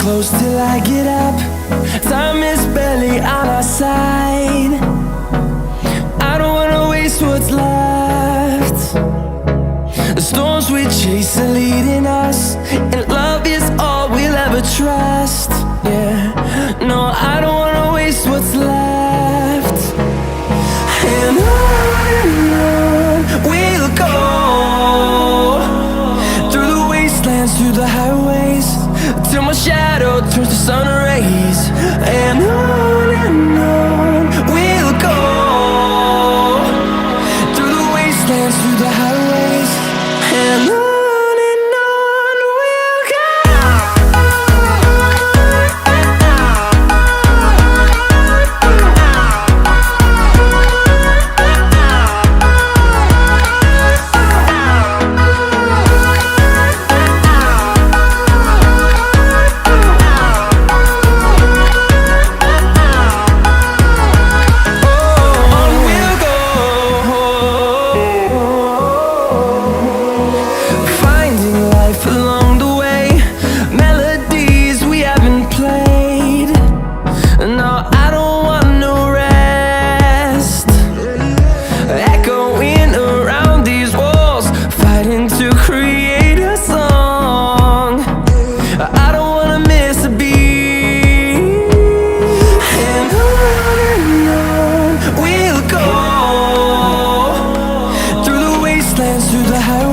close till I get up. Time is barely on our side. I don't wanna waste what's left. The storms we chase are leading us, and love is all we'll ever trust. Yeah, no, I don't wanna waste what's left. And on we'll go, through the wastelands, through the highways, till my shadow turns to sun rays. And on we'll go, through the wastelands, through the highways, and on. To create a song, I don't wanna miss a beat. And on we'll go, through the wastelands, through the highways.